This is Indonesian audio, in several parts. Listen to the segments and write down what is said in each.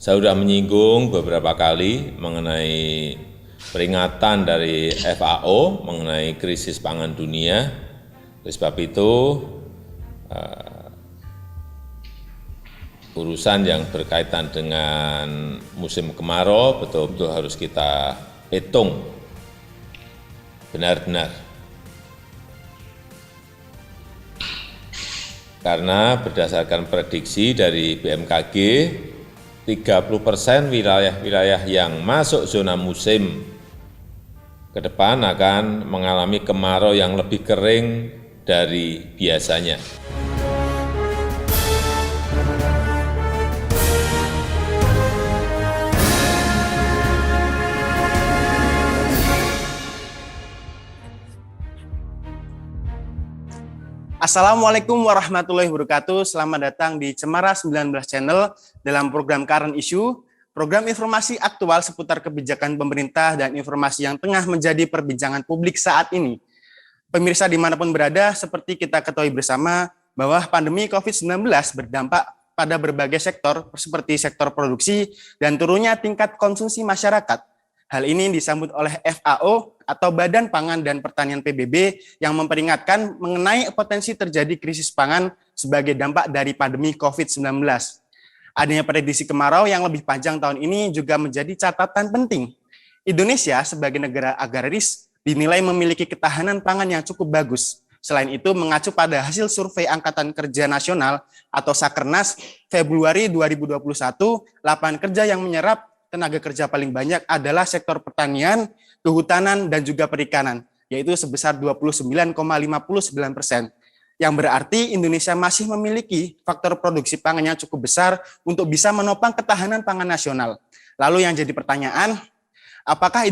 Saya sudah menyinggung beberapa kali mengenai peringatan dari FAO mengenai krisis pangan dunia. Oleh sebab itu, urusan yang berkaitan dengan musim kemarau betul-betul harus kita hitung benar-benar. Karena berdasarkan prediksi dari BMKG, 30% wilayah-wilayah yang masuk zona musim ke depan akan mengalami kemarau yang lebih kering dari biasanya. Assalamualaikum warahmatullahi wabarakatuh. Selamat datang di Cemara 19 Channel dalam program Current Issue, program informasi aktual seputar kebijakan pemerintah dan informasi yang tengah menjadi perbincangan publik saat ini. Pemirsa dimanapun berada, seperti kita ketahui bersama bahwa pandemi COVID-19 berdampak pada berbagai sektor seperti sektor produksi dan turunnya tingkat konsumsi masyarakat. Hal ini disambut oleh FAO atau Badan Pangan dan Pertanian PBB yang memperingatkan mengenai potensi terjadi krisis pangan sebagai dampak dari pandemi COVID-19. Adanya prediksi kemarau yang lebih panjang tahun ini juga menjadi catatan penting. Indonesia sebagai negara agraris dinilai memiliki ketahanan pangan yang cukup bagus. Selain itu, mengacu pada hasil survei Angkatan Kerja Nasional atau Sakernas Februari 2021, lapangan kerja yang menyerap tenaga kerja paling banyak adalah sektor pertanian, kehutanan, dan juga perikanan, yaitu sebesar 29,59%. Yang berarti Indonesia masih memiliki faktor produksi pangan yang cukup besar untuk bisa menopang ketahanan pangan nasional. Lalu yang jadi pertanyaan, apakah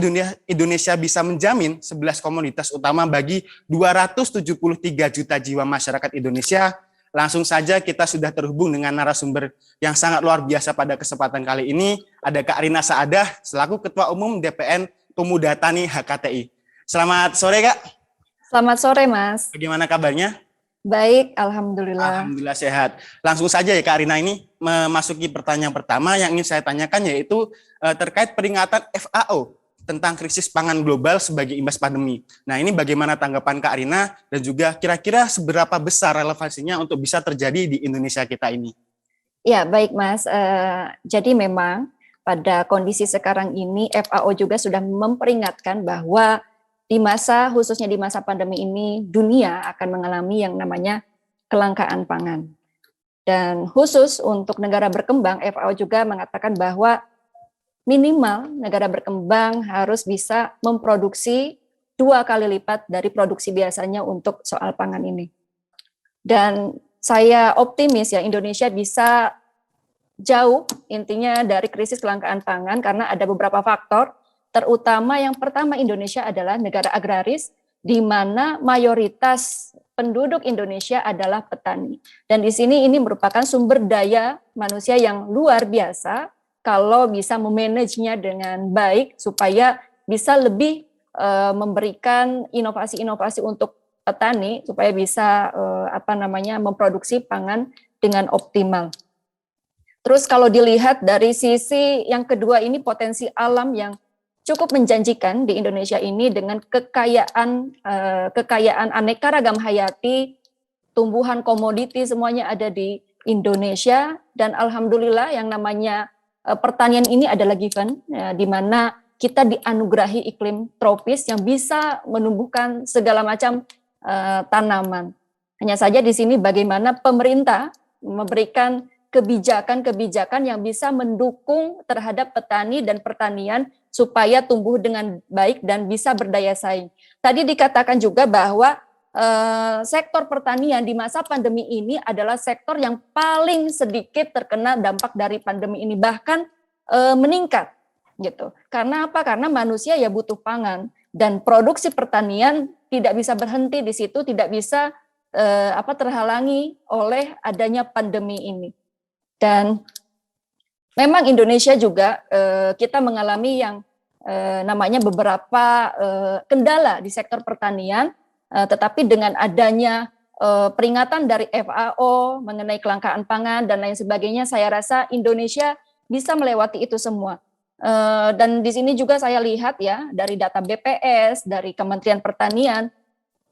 Indonesia bisa menjamin 11 komoditas utama bagi 273 juta jiwa masyarakat Indonesia? Langsung saja kita sudah terhubung dengan narasumber yang sangat luar biasa pada kesempatan kali ini. Ada Kak Rina Saadah selaku Ketua Umum DPN Pemuda Tani HKTI. Selamat sore Kak. Selamat sore Mas. Bagaimana kabarnya? Baik, Alhamdulillah. Alhamdulillah sehat. Langsung saja ya Kak Rina, ini memasuki pertanyaan pertama yang ingin saya tanyakan, yaitu terkait peringatan FAO tentang krisis pangan global sebagai imbas pandemi. Nah, ini bagaimana tanggapan Kak Rina dan juga kira-kira seberapa besar relevansinya untuk bisa terjadi di Indonesia kita ini? Ya, baik Mas. Jadi memang pada kondisi sekarang ini FAO juga sudah memperingatkan bahwa khususnya di masa pandemi ini, dunia akan mengalami yang namanya kelangkaan pangan. Dan khusus untuk negara berkembang, FAO juga mengatakan bahwa minimal negara berkembang harus bisa memproduksi 2 kali lipat dari produksi biasanya untuk soal pangan ini. Dan saya optimis ya Indonesia bisa jauh intinya dari krisis kelangkaan pangan karena ada beberapa faktor, terutama yang pertama Indonesia adalah negara agraris di mana mayoritas penduduk Indonesia adalah petani. Dan di sini ini merupakan sumber daya manusia yang luar biasa kalau bisa memanagenya dengan baik supaya bisa lebih memberikan inovasi-inovasi untuk petani supaya bisa memproduksi pangan dengan optimal. Terus kalau dilihat dari sisi yang kedua ini potensi alam yang cukup menjanjikan di Indonesia ini dengan kekayaan aneka ragam hayati, tumbuhan komoditi semuanya ada di Indonesia dan alhamdulillah yang namanya pertanian ini adalah given, ya, di mana kita dianugerahi iklim tropis yang bisa menumbuhkan segala macam tanaman. Hanya saja di sini bagaimana pemerintah memberikan kebijakan-kebijakan yang bisa mendukung terhadap petani dan pertanian supaya tumbuh dengan baik dan bisa berdaya saing. Tadi dikatakan juga bahwa sektor pertanian di masa pandemi ini adalah sektor yang paling sedikit terkena dampak dari pandemi ini, bahkan meningkat gitu. Karena apa? Karena manusia ya butuh pangan dan produksi pertanian tidak bisa berhenti di situ, tidak bisa terhalangi oleh adanya pandemi ini. Dan memang Indonesia juga kita mengalami yang namanya beberapa kendala di sektor pertanian. Tetapi dengan adanya peringatan dari FAO mengenai kelangkaan pangan dan lain sebagainya, saya rasa Indonesia bisa melewati itu semua. Dan di sini juga saya lihat ya dari data BPS, dari Kementerian Pertanian,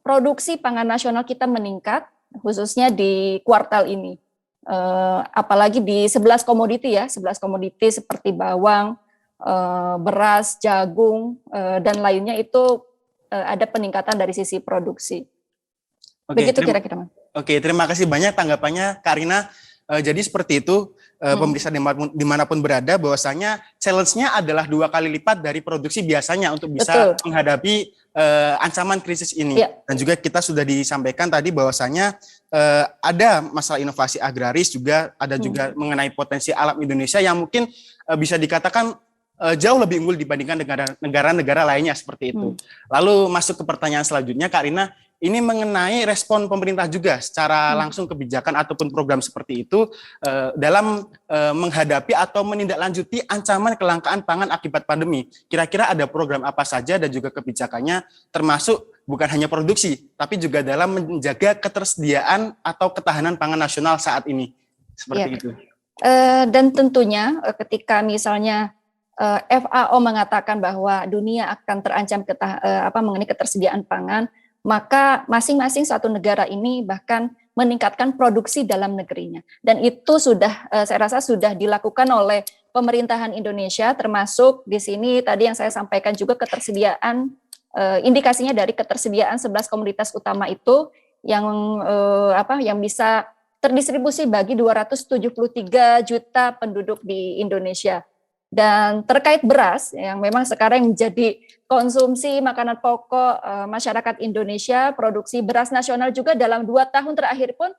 produksi pangan nasional kita meningkat, khususnya di kuartal ini. Apalagi di 11 komoditi ya, 11 komoditi seperti bawang, beras, jagung, dan lainnya itu ada peningkatan dari sisi produksi. Begitu kira-kira, Mas. Oke, terima kasih banyak tanggapannya, Kak Rina. Jadi seperti itu, pemirsa dimanapun berada, bahwasanya challenge-nya adalah 2 kali lipat dari produksi biasanya untuk bisa menghadapi ancaman krisis ini. Dan juga kita sudah disampaikan tadi bahwasanya ada masalah inovasi agraris, juga ada juga mengenai potensi alam Indonesia yang mungkin bisa dikatakan jauh lebih unggul dibandingkan negara-negara lainnya seperti itu. Lalu masuk ke pertanyaan selanjutnya, Kak Rina, ini mengenai respon pemerintah juga secara langsung kebijakan ataupun program seperti itu dalam menghadapi atau menindaklanjuti ancaman kelangkaan pangan akibat pandemi. Kira-kira ada program apa saja dan juga kebijakannya, termasuk bukan hanya produksi, tapi juga dalam menjaga ketersediaan atau ketahanan pangan nasional saat ini. Seperti itu. Dan tentunya ketika misalnya FAO mengatakan bahwa dunia akan terancam mengenai ketersediaan pangan, maka masing-masing satu negara ini bahkan meningkatkan produksi dalam negerinya. Dan itu sudah, saya rasa sudah dilakukan oleh pemerintahan Indonesia, termasuk di sini tadi yang saya sampaikan juga ketersediaan, indikasinya dari ketersediaan 11 komoditas utama itu yang bisa terdistribusi bagi 273 juta penduduk di Indonesia. Dan terkait beras yang memang sekarang menjadi konsumsi makanan pokok masyarakat Indonesia, produksi beras nasional juga dalam 2 tahun terakhir pun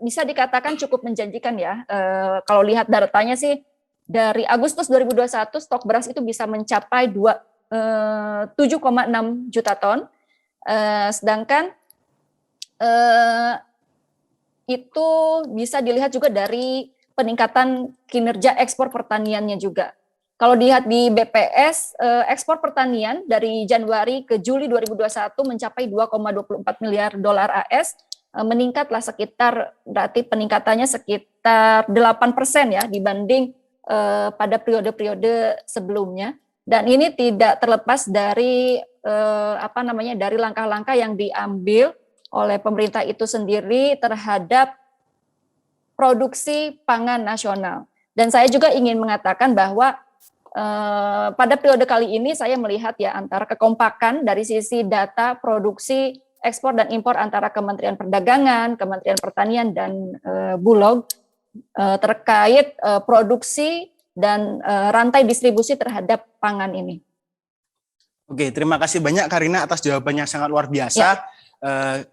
bisa dikatakan cukup menjanjikan ya. Kalau lihat datanya sih dari Agustus 2021 stok beras itu bisa mencapai 7,6 juta ton, sedangkan itu bisa dilihat juga dari peningkatan kinerja ekspor pertaniannya juga. Kalau dilihat di BPS, ekspor pertanian dari Januari ke Juli 2021 mencapai 2,24 miliar dolar AS, meningkatlah sekitar, berarti peningkatannya sekitar 8% ya dibanding pada periode-periode sebelumnya. Dan ini tidak terlepas dari dari langkah-langkah yang diambil oleh pemerintah itu sendiri terhadap produksi pangan nasional. Dan saya juga ingin mengatakan bahwa pada periode kali ini saya melihat ya antara kekompakan dari sisi data produksi ekspor dan impor antara Kementerian Perdagangan, Kementerian Pertanian dan Bulog terkait produksi dan rantai distribusi terhadap pangan ini. Oke, terima kasih banyak Kak Rina atas jawabannya sangat luar biasa.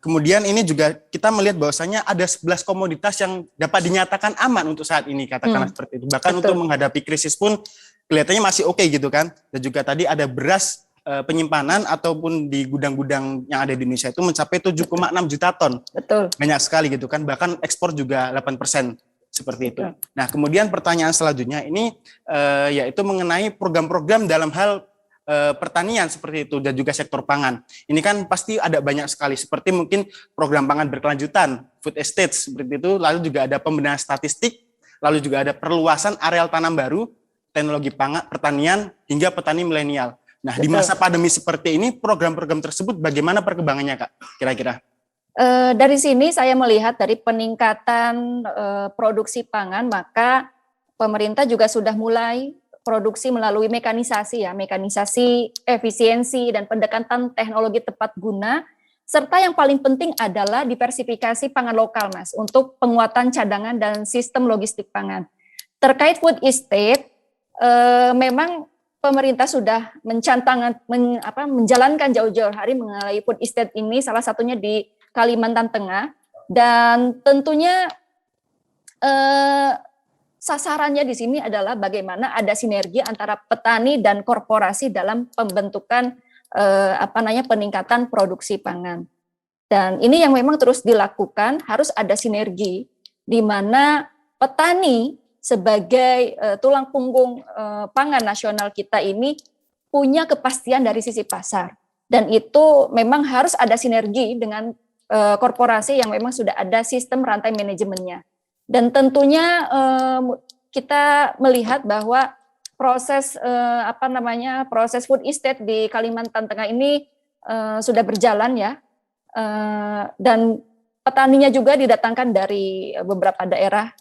Kemudian ini juga kita melihat bahwasanya ada 11 komoditas yang dapat dinyatakan aman untuk saat ini, katakanlah seperti itu. Bahkan untuk menghadapi krisis pun kelihatannya masih oke gitu kan. Dan juga tadi ada beras penyimpanan ataupun di gudang-gudang yang ada di Indonesia itu mencapai 7,6 juta ton. Betul. Banyak sekali gitu kan, bahkan ekspor juga 8% seperti itu. Nah, kemudian pertanyaan selanjutnya ini yaitu mengenai program-program dalam hal pertanian seperti itu dan juga sektor pangan. Ini kan pasti ada banyak sekali seperti mungkin program pangan berkelanjutan, food estate seperti itu, lalu juga ada pembenahan statistik, lalu juga ada perluasan areal tanam baru, teknologi pangan, pertanian hingga petani milenial. Nah, di masa pandemi seperti ini program-program tersebut bagaimana perkembangannya, Kak? Kira-kira? Dari sini saya melihat dari peningkatan produksi pangan, maka pemerintah juga sudah mulai produksi melalui mekanisasi ya, mekanisasi efisiensi dan pendekatan teknologi tepat guna, serta yang paling penting adalah diversifikasi pangan lokal, Mas, untuk penguatan cadangan dan sistem logistik pangan. Terkait food estate, memang pemerintah sudah menjalankan jauh-jauh hari mengenai food estate ini, salah satunya di Kalimantan Tengah, dan tentunya sasarannya di sini adalah bagaimana ada sinergi antara petani dan korporasi dalam pembentukan peningkatan produksi pangan. Dan ini yang memang terus dilakukan, harus ada sinergi di mana petani sebagai tulang punggung pangan nasional kita ini punya kepastian dari sisi pasar. Dan itu memang harus ada sinergi dengan korporasi yang memang sudah ada sistem rantai manajemennya. Dan tentunya kita melihat bahwa proses proses food estate di Kalimantan Tengah ini sudah berjalan ya, dan petaninya juga didatangkan dari beberapa daerah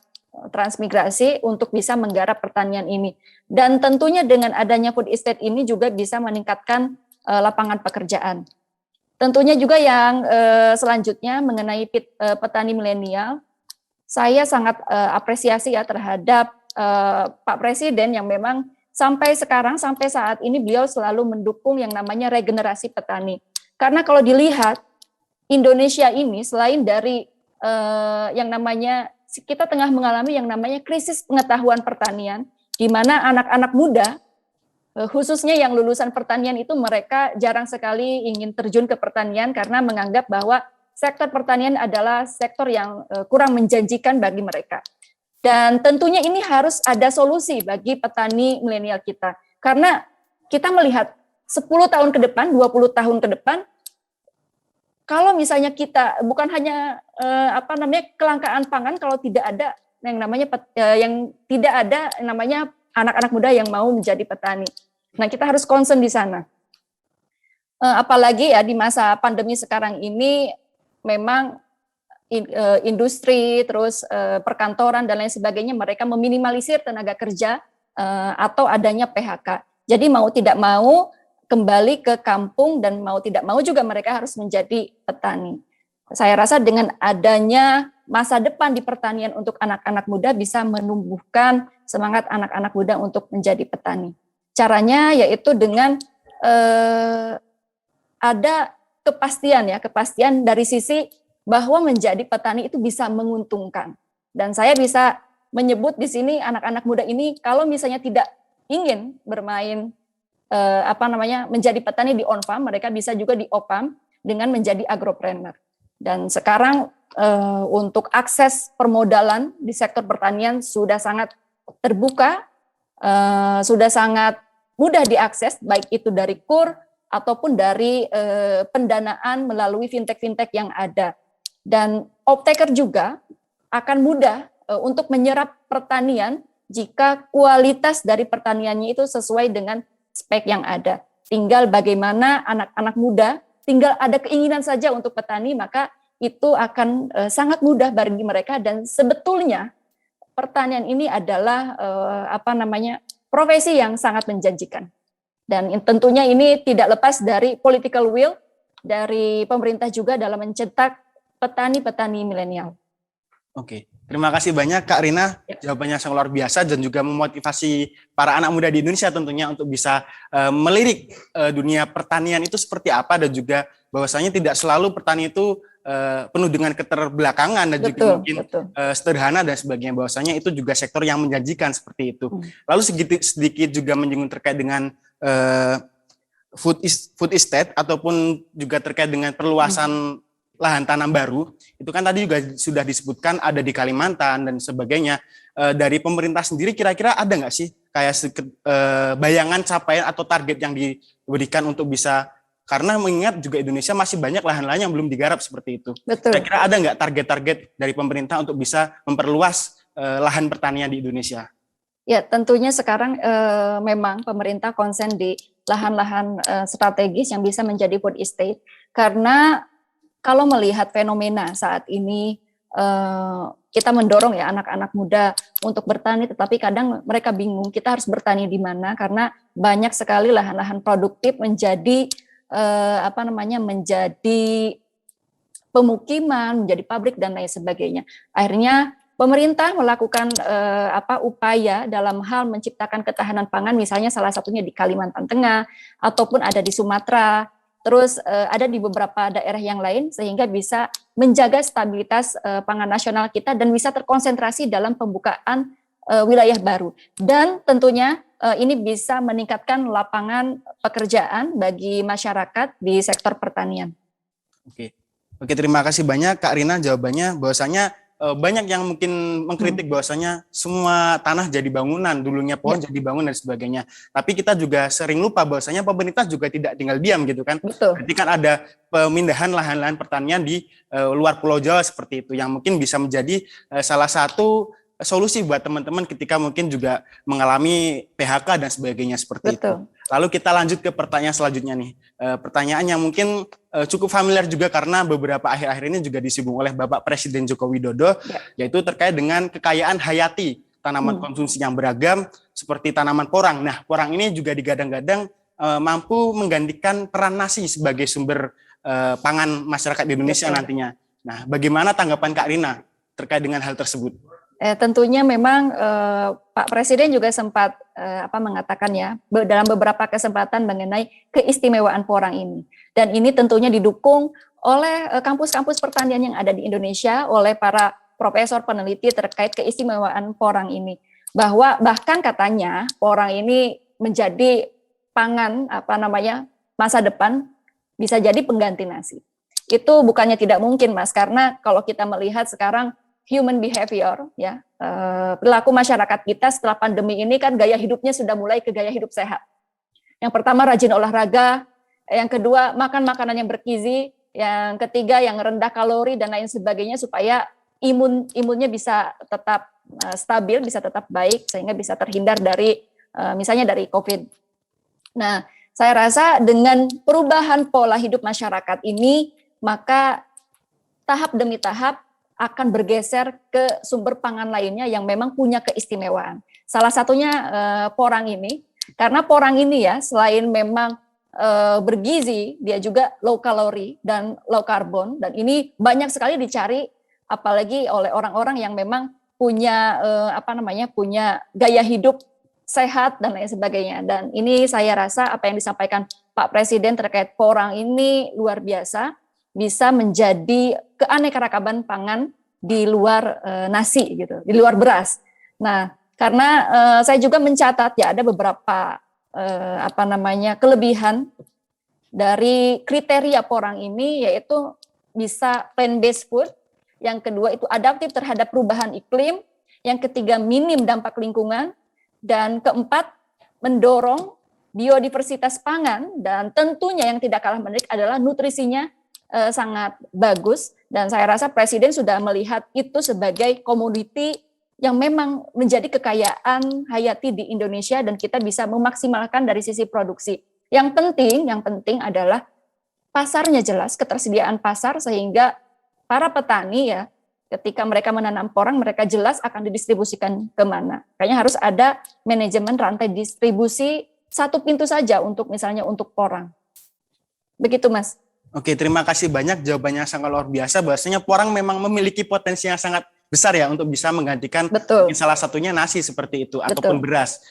transmigrasi untuk bisa menggarap pertanian ini. Dan tentunya dengan adanya food estate ini juga bisa meningkatkan lapangan pekerjaan. Tentunya juga yang selanjutnya mengenai petani milenial, saya sangat apresiasi ya terhadap Pak Presiden yang memang sampai saat ini beliau selalu mendukung yang namanya regenerasi petani. Karena kalau dilihat Indonesia ini selain dari yang namanya kita tengah mengalami yang namanya krisis pengetahuan pertanian, di mana anak-anak muda, khususnya yang lulusan pertanian itu mereka jarang sekali ingin terjun ke pertanian karena menganggap bahwa sektor pertanian adalah sektor yang kurang menjanjikan bagi mereka. Dan tentunya ini harus ada solusi bagi petani milenial kita. Karena kita melihat 10 tahun ke depan, 20 tahun ke depan, kalau misalnya kita bukan hanya kelangkaan pangan kalau tidak ada yang namanya anak-anak muda yang mau menjadi petani. Nah, kita harus concern di sana. Apalagi ya di masa pandemi sekarang ini memang industri terus perkantoran dan lain sebagainya mereka meminimalisir tenaga kerja atau adanya PHK. Jadi mau tidak mau kembali ke kampung dan mau tidak mau juga mereka harus menjadi petani. Saya rasa dengan adanya masa depan di pertanian untuk anak-anak muda bisa menumbuhkan semangat anak-anak muda untuk menjadi petani. Caranya yaitu dengan ada kepastian dari sisi bahwa menjadi petani itu bisa menguntungkan. Dan saya bisa menyebut di sini anak-anak muda ini kalau misalnya tidak ingin bermain menjadi petani di on farm, mereka bisa juga di off farm dengan menjadi agropreneur. Dan sekarang untuk akses permodalan di sektor pertanian sudah sangat terbuka, sudah sangat mudah diakses, baik itu dari KUR ataupun dari pendanaan melalui fintech-fintech yang ada. Dan off-taker juga akan mudah untuk menyerap pertanian jika kualitas dari pertaniannya itu sesuai dengan spek yang ada. Tinggal bagaimana anak-anak muda, tinggal ada keinginan saja untuk petani, maka itu akan sangat mudah bagi mereka. Dan sebetulnya pertanian ini adalah profesi yang sangat menjanjikan. Dan tentunya ini tidak lepas dari political will dari pemerintah juga dalam mencetak petani-petani milenial. Oke, terima kasih banyak Kak Rina, jawabannya sangat luar biasa dan juga memotivasi para anak muda di Indonesia tentunya untuk bisa melirik dunia pertanian itu seperti apa dan juga bahwasanya tidak selalu petani itu penuh dengan keterbelakangan dan juga mungkin sederhana dan sebagainya, bahwasanya itu juga sektor yang menjanjikan seperti itu. Lalu sedikit juga menyinggung terkait dengan food estate ataupun juga terkait dengan perluasan lahan tanam baru, itu kan tadi juga sudah disebutkan ada di Kalimantan dan sebagainya. Dari pemerintah sendiri kira-kira ada nggak sih kayak bayangan capaian atau target yang diberikan untuk bisa, karena mengingat juga Indonesia masih banyak lahan-lahan yang belum digarap seperti itu. Betul. Kira-kira ada nggak target-target dari pemerintah untuk bisa memperluas lahan pertanian di Indonesia? Ya, tentunya sekarang memang pemerintah konsen di lahan-lahan strategis yang bisa menjadi food estate, karena kalau melihat fenomena saat ini, kita mendorong ya anak-anak muda untuk bertani, tetapi kadang mereka bingung kita harus bertani di mana, karena banyak sekali lahan-lahan produktif menjadi menjadi pemukiman, menjadi pabrik dan lain sebagainya. Akhirnya pemerintah melakukan upaya dalam hal menciptakan ketahanan pangan, misalnya salah satunya di Kalimantan Tengah ataupun ada di Sumatera. Terus ada di beberapa daerah yang lain sehingga bisa menjaga stabilitas pangan nasional kita dan bisa terkonsentrasi dalam pembukaan wilayah baru. Dan tentunya ini bisa meningkatkan lapangan pekerjaan bagi masyarakat di sektor pertanian. Oke, terima kasih banyak Kak Rina jawabannya, bahwasanya banyak yang mungkin mengkritik bahwasanya semua tanah jadi bangunan, dulunya pohon jadi bangunan dan sebagainya. Tapi kita juga sering lupa bahwasanya pemerintah juga tidak tinggal diam gitu kan. Betul. Berarti kan ada pemindahan lahan-lahan pertanian di luar Pulau Jawa seperti itu, yang mungkin bisa menjadi salah satu solusi buat teman-teman ketika mungkin juga mengalami PHK dan sebagainya seperti itu. Lalu kita lanjut ke pertanyaan selanjutnya nih. Pertanyaan yang mungkin cukup familiar juga karena beberapa akhir-akhir ini juga disinggung oleh Bapak Presiden Joko Widodo, yaitu terkait dengan kekayaan hayati tanaman konsumsi yang beragam seperti tanaman porang. Nah, porang ini juga digadang-gadang mampu menggantikan peran nasi sebagai sumber pangan masyarakat di Indonesia nantinya. Nah, bagaimana tanggapan Kak Rina terkait dengan hal tersebut? Tentunya memang Pak Presiden juga sempat mengatakan ya dalam beberapa kesempatan mengenai keistimewaan porang ini. Dan ini tentunya didukung oleh kampus-kampus pertanian yang ada di Indonesia, oleh para profesor peneliti terkait keistimewaan porang ini. Bahwa bahkan katanya porang ini menjadi pangan masa depan, bisa jadi pengganti nasi. Itu bukannya tidak mungkin, Mas, karena kalau kita melihat sekarang human behavior, ya, perilaku masyarakat kita setelah pandemi ini kan gaya hidupnya sudah mulai ke gaya hidup sehat. Yang pertama rajin olahraga, yang kedua makan makanan yang bergizi, yang ketiga yang rendah kalori dan lain sebagainya supaya imunnya bisa tetap stabil, bisa tetap baik sehingga bisa terhindar dari misalnya dari COVID. Nah, saya rasa dengan perubahan pola hidup masyarakat ini maka tahap demi tahap akan bergeser ke sumber pangan lainnya yang memang punya keistimewaan. Salah satunya porang ini, karena porang ini ya selain memang bergizi, dia juga low kalori dan low carbon, dan ini banyak sekali dicari apalagi oleh orang-orang yang memang punya punya gaya hidup sehat dan lain sebagainya. Dan ini saya rasa apa yang disampaikan Pak Presiden terkait porang ini luar biasa, bisa menjadi keanekaragaman pangan di luar nasi gitu, di luar beras. Nah, karena saya juga mencatat ya ada beberapa kelebihan dari kriteria porang ini, yaitu bisa plant-based food, yang kedua itu adaptif terhadap perubahan iklim, yang ketiga minim dampak lingkungan, dan keempat mendorong biodiversitas pangan, dan tentunya yang tidak kalah menarik adalah nutrisinya sangat bagus, dan saya rasa Presiden sudah melihat itu sebagai komoditi yang memang menjadi kekayaan hayati di Indonesia dan kita bisa memaksimalkan dari sisi produksi. Yang penting adalah pasarnya jelas, ketersediaan pasar sehingga para petani ya ketika mereka menanam porang mereka jelas akan didistribusikan kemana. Kayaknya harus ada manajemen rantai distribusi satu pintu saja untuk misalnya untuk porang. Begitu, Mas. Oke, terima kasih banyak, jawabannya sangat luar biasa. Bahwasanya porang memang memiliki potensi yang sangat besar ya untuk bisa menggantikan salah satunya nasi seperti itu ataupun beras.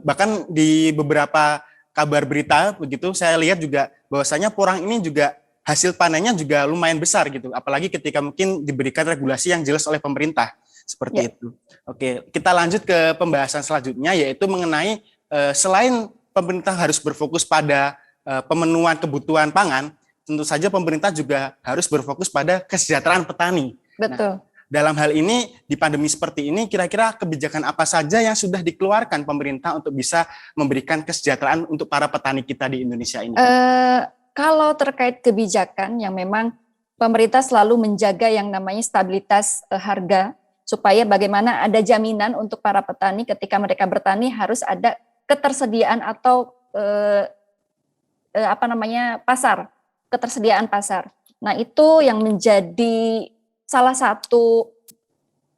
Bahkan di beberapa kabar berita begitu saya lihat juga bahwasanya porang ini juga hasil panennya juga lumayan besar gitu. Apalagi ketika mungkin diberikan regulasi yang jelas oleh pemerintah seperti itu. Oke, kita lanjut ke pembahasan selanjutnya yaitu mengenai selain pemerintah harus berfokus pada pemenuhan kebutuhan pangan, tentu saja pemerintah juga harus berfokus pada kesejahteraan petani. Betul. Nah, dalam hal ini, di pandemi seperti ini, kira-kira kebijakan apa saja yang sudah dikeluarkan pemerintah untuk bisa memberikan kesejahteraan untuk para petani kita di Indonesia ini? Kalau terkait kebijakan yang memang pemerintah selalu menjaga yang namanya stabilitas harga, supaya bagaimana ada jaminan untuk para petani ketika mereka bertani harus ada ketersediaan atau pasar. Ketersediaan pasar. Nah, itu yang menjadi salah satu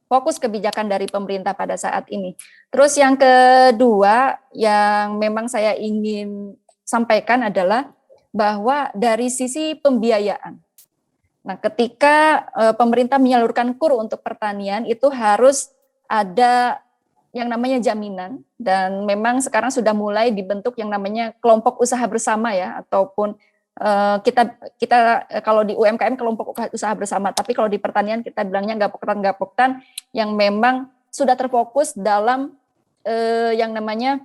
fokus kebijakan dari pemerintah pada saat ini. Terus yang kedua yang memang saya ingin sampaikan adalah bahwa dari sisi pembiayaan. Nah, ketika pemerintah menyalurkan KUR untuk pertanian itu harus ada yang namanya jaminan, dan memang sekarang sudah mulai dibentuk yang namanya kelompok usaha bersama ya, ataupun kita kalau di UMKM kelompok usaha bersama, tapi kalau di pertanian kita bilangnya gapoktan yang memang sudah terfokus dalam yang namanya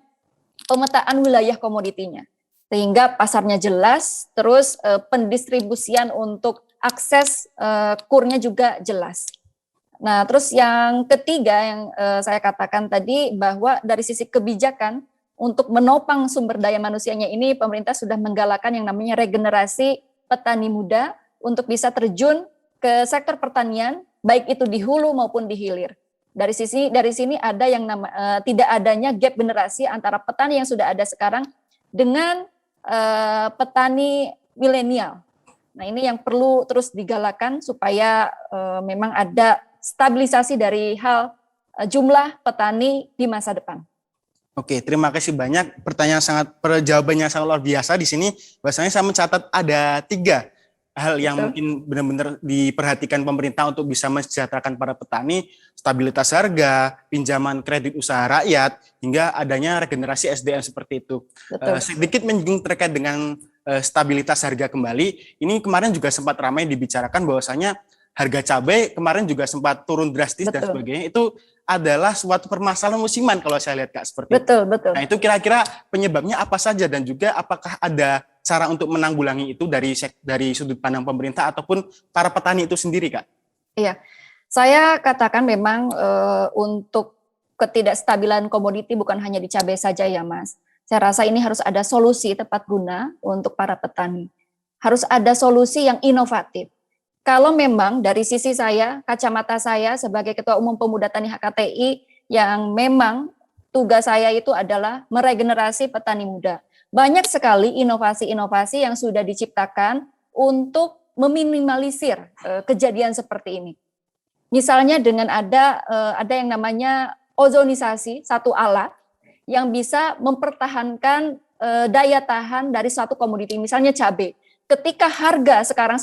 pemetaan wilayah komoditinya, sehingga pasarnya jelas, terus pendistribusian untuk akses kurnya juga jelas. Nah, terus yang ketiga yang saya katakan tadi bahwa dari sisi kebijakan untuk menopang sumber daya manusianya ini, pemerintah sudah menggalakkan yang namanya regenerasi petani muda untuk bisa terjun ke sektor pertanian, baik itu di hulu maupun di hilir. Dari sini ada yang tidak adanya gap generasi antara petani yang sudah ada sekarang dengan petani milenial. Nah, ini yang perlu terus digalakan supaya memang ada stabilisasi dari hal jumlah petani di masa depan. Oke, terima kasih banyak. Jawabannya sangat luar biasa di sini. Bahwasanya saya mencatat ada 3 hal yang mungkin benar-benar diperhatikan pemerintah untuk bisa mensejahterakan para petani, stabilitas harga, pinjaman kredit usaha rakyat, hingga adanya regenerasi SDM seperti itu. Sedikit menyinggung terkait dengan stabilitas harga kembali, ini kemarin juga sempat ramai dibicarakan bahwasanya harga cabai kemarin juga sempat turun drastis dan sebagainya. Itu adalah suatu permasalahan musiman kalau saya lihat, Kak, seperti itu. Betul. Nah, itu kira-kira penyebabnya apa saja dan juga apakah ada cara untuk menanggulangi itu dari sudut pandang pemerintah ataupun para petani itu sendiri, Kak? Iya, saya katakan memang untuk ketidakstabilan komoditi bukan hanya di cabai saja ya, Mas. Saya rasa ini harus ada solusi tepat guna untuk para petani. Harus ada solusi yang inovatif. Kalau memang dari sisi saya, kacamata saya sebagai Ketua Umum Pemuda Tani HKTI, yang memang tugas saya itu adalah meregenerasi petani muda. Banyak sekali inovasi-inovasi yang sudah diciptakan untuk meminimalisir kejadian seperti ini. Misalnya dengan ada yang namanya ozonisasi, satu alat yang bisa mempertahankan daya tahan dari suatu komoditi, misalnya cabai. Ketika harga sekarang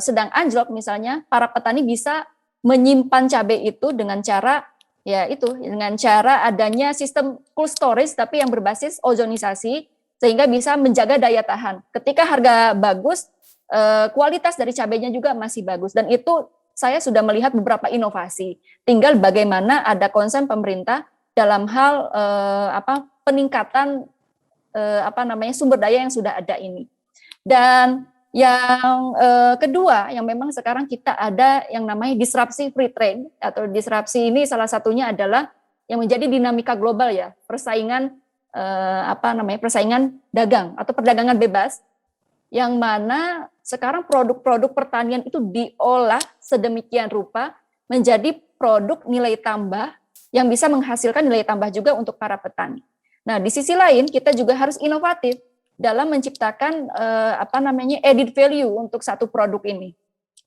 sedang anjlok misalnya, para petani bisa menyimpan cabai itu dengan cara adanya sistem cold storage tapi yang berbasis ozonisasi sehingga bisa menjaga daya tahan. Ketika harga bagus, kualitas dari cabainya juga masih bagus, dan itu saya sudah melihat beberapa inovasi. Tinggal bagaimana ada konsen pemerintah dalam hal peningkatan sumber daya yang sudah ada ini. Dan yang kedua, yang memang sekarang kita ada yang namanya disrupsi free trade, atau disrupsi ini salah satunya adalah yang menjadi dinamika global ya, persaingan persaingan dagang atau perdagangan bebas, yang mana sekarang produk-produk pertanian itu diolah sedemikian rupa menjadi produk nilai tambah yang bisa menghasilkan nilai tambah juga untuk para petani. Nah, di sisi lain kita juga harus inovatif dalam menciptakan added value untuk satu produk ini.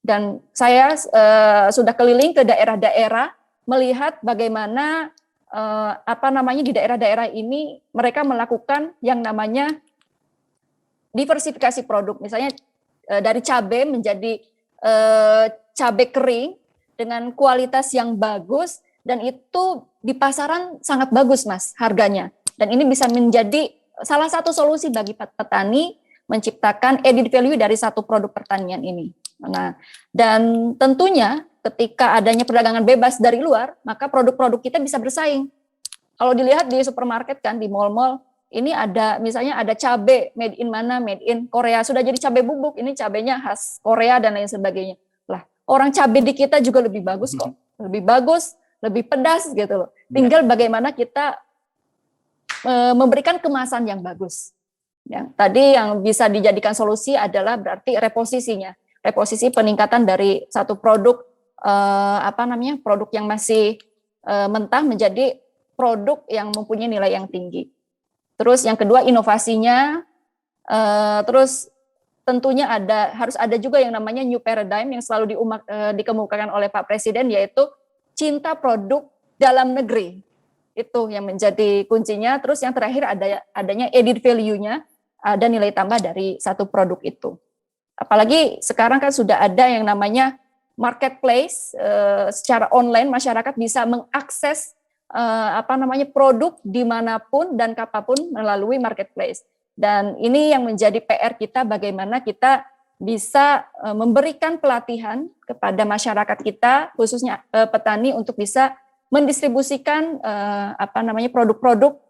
Dan saya sudah keliling ke daerah-daerah melihat bagaimana di daerah-daerah ini mereka melakukan yang namanya diversifikasi produk. Misalnya dari cabai menjadi cabai kering dengan kualitas yang bagus, dan itu di pasaran sangat bagus, Mas, harganya. Dan ini bisa menjadi salah satu solusi bagi petani menciptakan added value dari satu produk pertanian ini. Nah, dan tentunya ketika adanya perdagangan bebas dari luar, maka produk-produk kita bisa bersaing. Kalau dilihat di supermarket kan, di mall-mall, ini ada misalnya ada cabai made in mana, made in Korea, sudah jadi cabai bubuk, ini cabainya khas Korea dan lain sebagainya. Lah, orang cabai di kita juga lebih bagus kok, lebih bagus, lebih pedas gitu loh. Tinggal bagaimana kita memberikan kemasan yang bagus. Yang tadi yang bisa dijadikan solusi adalah berarti reposisi peningkatan dari satu produk produk yang masih mentah menjadi produk yang mempunyai nilai yang tinggi. Terus yang kedua inovasinya, terus tentunya harus ada juga yang namanya new paradigm yang selalu dikemukakan oleh Pak Presiden, yaitu cinta produk dalam negeri. Itu yang menjadi kuncinya. Terus yang terakhir adanya added value-nya, ada nilai tambah dari satu produk itu. Apalagi sekarang kan sudah ada yang namanya marketplace, secara online masyarakat bisa mengakses produk dimanapun dan kapanpun melalui marketplace. Dan ini yang menjadi PR kita, bagaimana kita bisa memberikan pelatihan kepada masyarakat kita, khususnya petani, untuk bisa mendistribusikan produk-produk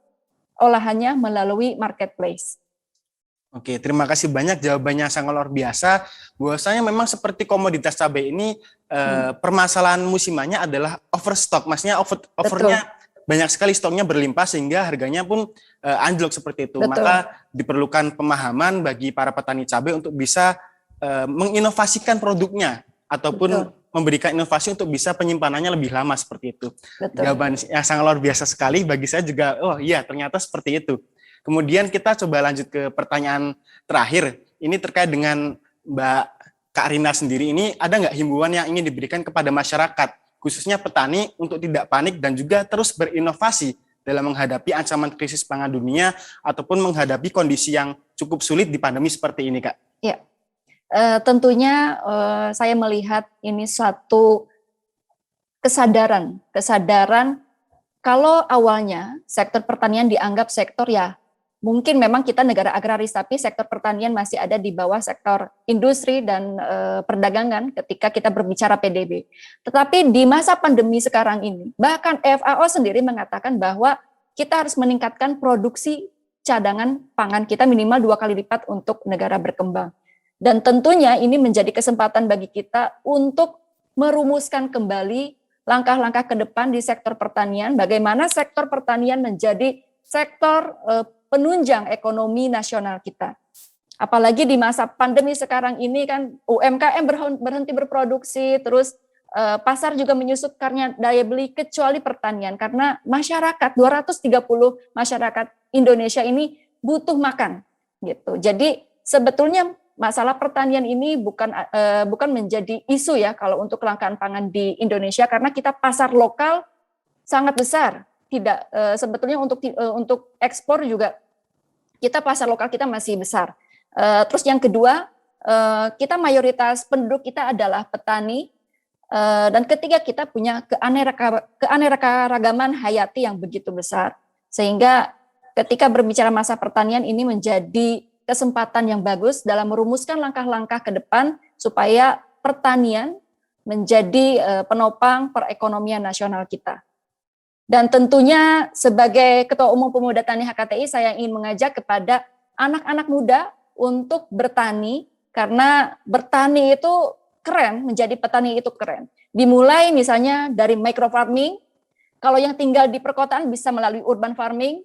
olahannya melalui marketplace. Oke, terima kasih banyak, jawabannya sangat luar biasa. Bahwasanya memang seperti komoditas cabai ini permasalahan musimannya adalah overstock, maksudnya overnya banyak sekali, stoknya berlimpah sehingga harganya pun anjlok seperti itu. Betul. Maka diperlukan pemahaman bagi para petani cabai untuk bisa menginovasikan produknya ataupun memberikan inovasi untuk bisa penyimpanannya lebih lama seperti itu. Betul. Jawaban yang sangat luar biasa sekali bagi saya juga. Oh iya, ternyata seperti itu. Kemudian kita coba lanjut ke pertanyaan terakhir. Ini terkait dengan Mbak Kak Rina sendiri. Ini ada nggak himbauan yang ingin diberikan kepada masyarakat, khususnya petani, untuk tidak panik dan juga terus berinovasi dalam menghadapi ancaman krisis pangan dunia ataupun menghadapi kondisi yang cukup sulit di pandemi seperti ini, Kak? Ya. Tentunya saya melihat ini satu kesadaran kalau awalnya sektor pertanian dianggap sektor ya mungkin memang kita negara agraris, tapi sektor pertanian masih ada di bawah sektor industri dan perdagangan ketika kita berbicara PDB. Tetapi di masa pandemi sekarang ini, bahkan FAO sendiri mengatakan bahwa kita harus meningkatkan produksi cadangan pangan kita minimal 2 kali lipat untuk negara berkembang. Dan tentunya ini menjadi kesempatan bagi kita untuk merumuskan kembali langkah-langkah ke depan di sektor pertanian, bagaimana sektor pertanian menjadi sektor penunjang ekonomi nasional kita. Apalagi di masa pandemi sekarang ini kan UMKM berhenti berproduksi, terus pasar juga menyusut karena daya beli kecuali pertanian, karena masyarakat 230 masyarakat Indonesia ini butuh makan gitu. Jadi sebetulnya masalah pertanian ini bukan menjadi isu ya kalau untuk kelangkaan pangan di Indonesia, karena kita pasar lokal sangat besar. Tidak sebetulnya untuk ekspor juga kita pasar lokal kita masih besar. Terus yang kedua, kita mayoritas penduduk kita adalah petani, dan ketiga kita punya keanekaragaman hayati yang begitu besar, sehingga ketika berbicara masa pertanian ini menjadi kesempatan yang bagus dalam merumuskan langkah-langkah ke depan supaya pertanian menjadi penopang perekonomian nasional kita. Dan tentunya sebagai Ketua Umum Pemuda Tani HKTI, saya ingin mengajak kepada anak-anak muda untuk bertani, karena bertani itu keren, menjadi petani itu keren. Dimulai misalnya dari micro farming, kalau yang tinggal di perkotaan bisa melalui urban farming.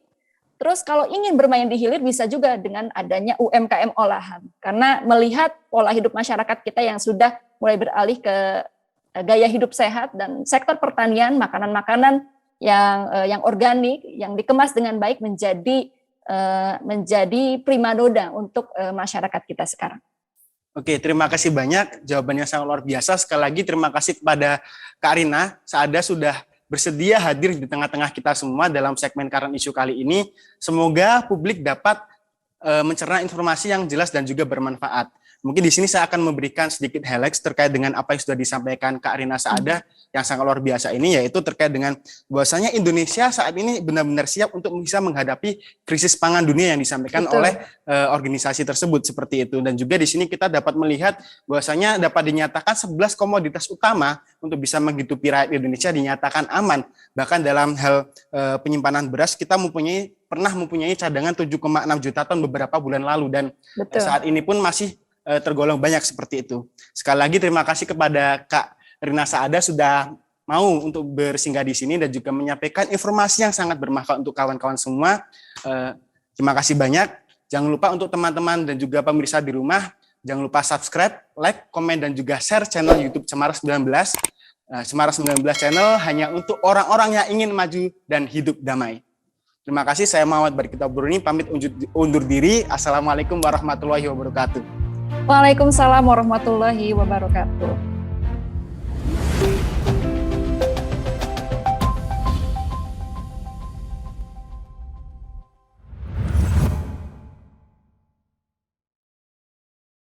Terus kalau ingin bermain di hilir bisa juga dengan adanya UMKM olahan. Karena melihat pola hidup masyarakat kita yang sudah mulai beralih ke gaya hidup sehat, dan sektor pertanian, makanan-makanan yang organik, yang dikemas dengan baik menjadi primadona untuk masyarakat kita sekarang. Oke, terima kasih banyak. Jawabannya sangat luar biasa. Sekali lagi terima kasih kepada Kak Rina. Saada sudah bersedia hadir di tengah-tengah kita semua dalam segmen Current Issue kali ini. Semoga publik dapat mencerna informasi yang jelas dan juga bermanfaat. Mungkin di sini saya akan memberikan sedikit highlights terkait dengan apa yang sudah disampaikan Kak Rina Saada yang sangat luar biasa ini, yaitu terkait dengan bahwasanya Indonesia saat ini benar-benar siap untuk bisa menghadapi krisis pangan dunia yang disampaikan oleh organisasi tersebut seperti itu. Dan juga di sini kita dapat melihat bahwasanya dapat dinyatakan 11 komoditas utama untuk bisa menghidupi rakyat Indonesia dinyatakan aman. Bahkan dalam hal penyimpanan beras kita pernah mempunyai cadangan 7,6 juta ton beberapa bulan lalu, dan saat ini pun masih tergolong banyak seperti itu. Sekali lagi terima kasih kepada Kak Rina Saada sudah mau untuk bersinggah di sini dan juga menyampaikan informasi yang sangat bermanfaat untuk kawan-kawan semua. Terima kasih banyak. Jangan lupa untuk teman-teman dan juga pemirsa di rumah, jangan lupa subscribe, like, komen, dan juga share channel YouTube Cemara 19. Cemara 19 channel hanya untuk orang-orang yang ingin maju dan hidup damai. Terima kasih, saya Muhammad Barkita Buruni, pamit undur diri. Assalamualaikum warahmatullahi wabarakatuh. Waalaikumsalam warahmatullahi wabarakatuh.